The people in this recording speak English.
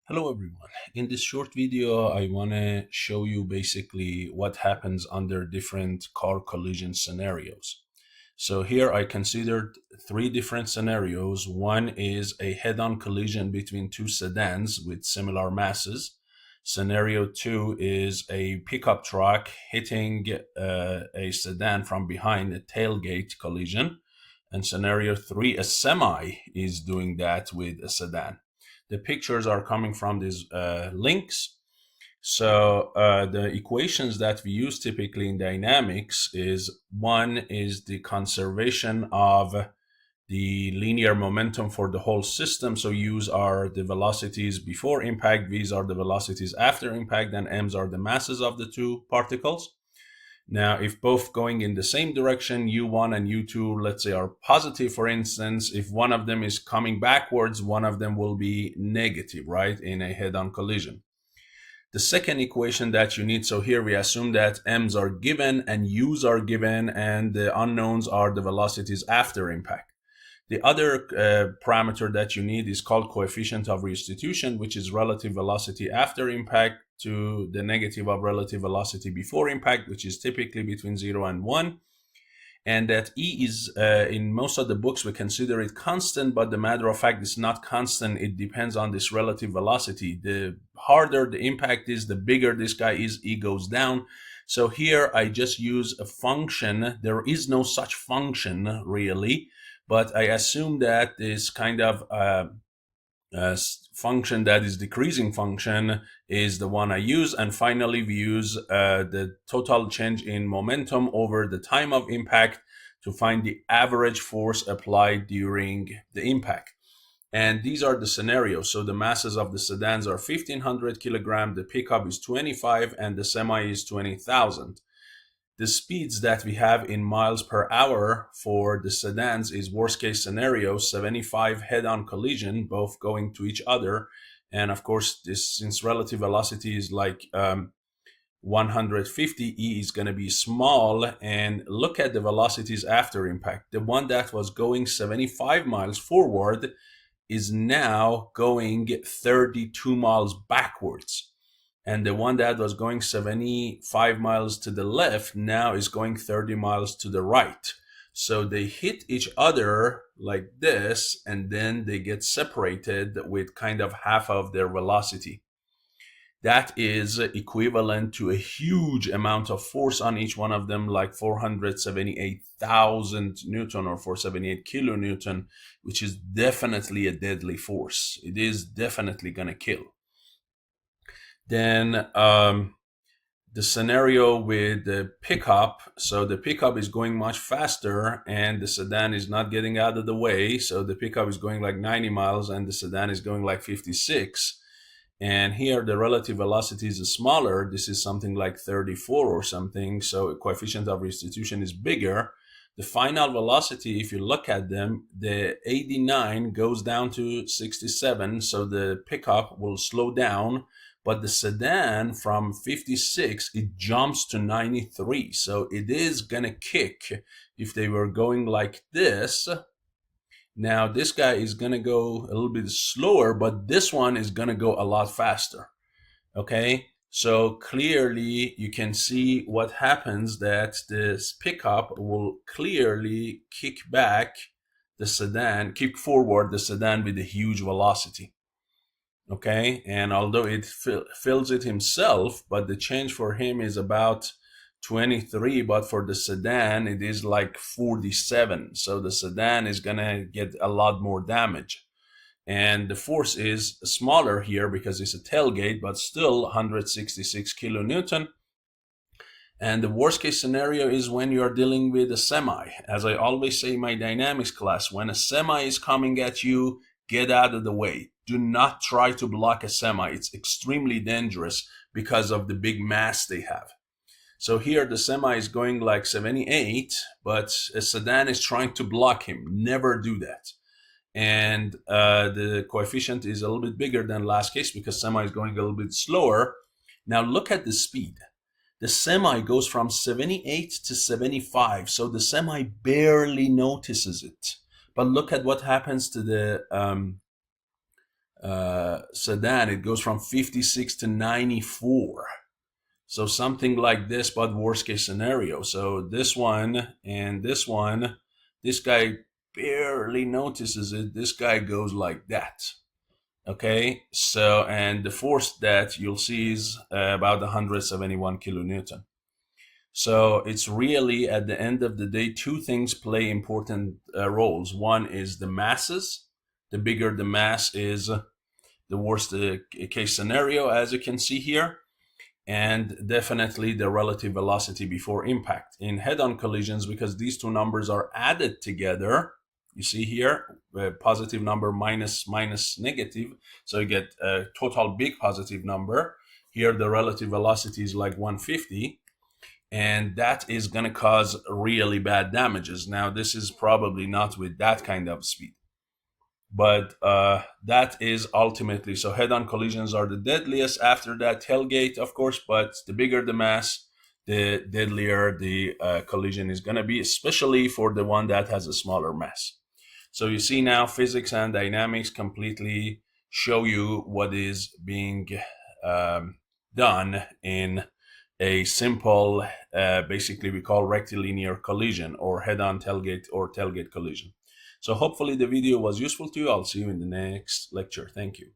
Hello everyone. In this short video, I want to show you basically what happens under different car collision scenarios. So here I considered three different scenarios. One is a head-on collision between two sedans with similar masses. Scenario two is a pickup truck hitting a sedan from behind, a tailgate collision. And scenario three, a semi is doing that with a sedan. The pictures are coming from these links. So the equations that we use typically in dynamics is one is the conservation of the linear momentum for the whole system. So U's are the velocities before impact, V's are the velocities after impact, and M's are the masses of the two particles. Now, if both going in the same direction, U1 and U2, let's say, are positive, for instance, if one of them is coming backwards, one of them will be negative, right, in a head-on collision. The second equation that you need, so here we assume that M's are given and U's are given, and the unknowns are the velocities after impact. The other parameter that you need is called coefficient of restitution, which is relative velocity after impact to the negative of relative velocity before impact, which is typically between 0 and 1. And that E is, in most of the books, we consider it constant, but the matter of fact, it's not constant. It depends on this relative velocity. The harder the impact is, the bigger this guy is, E goes down. So here I just use a function. There is no such function really, but I assume that this kind of function that is decreasing function is the one I use. And finally, we use the total change in momentum over the time of impact to find the average force applied during the impact. And these are the scenarios. So the masses of the sedans are 1,500 kilogram, the pickup is 25, and the semi is 20,000. The speeds that we have in miles per hour for the sedans is worst case scenario 75 head-on collision, both going to each other. And of course, this, since relative velocity is like 150, E is going to be small. And look at the velocities after impact. The one that was going 75 miles forward is now going 32 miles backwards. And the one that was going 75 miles to the left now is going 30 miles to the right. So they hit each other like this, and then they get separated with kind of half of their velocity. That is equivalent to a huge amount of force on each one of them, like 478,000 Newton or 478 kilonewton, which is definitely a deadly force. It is definitely going to kill. Then the scenario with the pickup, so the pickup is going much faster and the sedan is not getting out of the way. So the pickup is going like 90 miles and the sedan is going like 56. And here the relative velocity is smaller. This is something like 34 or something. So coefficient of restitution is bigger. The final velocity, if you look at them, the 89 goes down to 67. So the pickup will slow down. But the sedan from 56, it jumps to 93. So it is going to kick if they were going like this. Now this guy is going to go a little bit slower, but this one is going to go a lot faster. Okay, so clearly you can see what happens, that this pickup will clearly kick back the sedan, kick forward the sedan with a huge velocity. Okay, and although it fills it himself, but the change for him is about 23, but for the sedan it is like 47. So the sedan is gonna get a lot more damage, and the force is smaller here because it's a tailgate, but still 166 kilonewton. And the worst case scenario is when you are dealing with a semi. As I always say in my dynamics class, when a semi is coming at you, get out of the way. Do not try to block a semi. It's extremely dangerous because of the big mass they have. So here the semi is going like 78, but a sedan is trying to block him. Never do that. And the coefficient is a little bit bigger than last case because semi is going a little bit slower. Now look at the speed. The semi goes from 78 to 75, so the semi barely notices it. But look at what happens to the sedan, it goes from 56 to 94. So something like this, but worst case scenario. So this one and this one, this guy barely notices it. This guy goes like that. Okay. So, and the force that you'll see is about 171 kilonewton. So it's really, at the end of the day, two things play important roles. One is the masses. The bigger the mass is, the worse the case scenario, as you can see here, and definitely the relative velocity before impact. In head-on collisions, because these two numbers are added together, you see here, a positive number minus negative, so you get a total big positive number. Here the relative velocity is like 150, and that is going to cause really bad damages. Now, this is probably not with that kind of speed, but that is ultimately, so head-on collisions are the deadliest. After that, tailgate, of course, but the bigger the mass, the deadlier the collision is going to be, especially for the one that has a smaller mass. So you see now, physics and dynamics completely show you what is being done in a simple, basically we call rectilinear collision, or head-on tailgate or tailgate collision. So hopefully the video was useful to you. I'll see you in the next lecture. Thank you.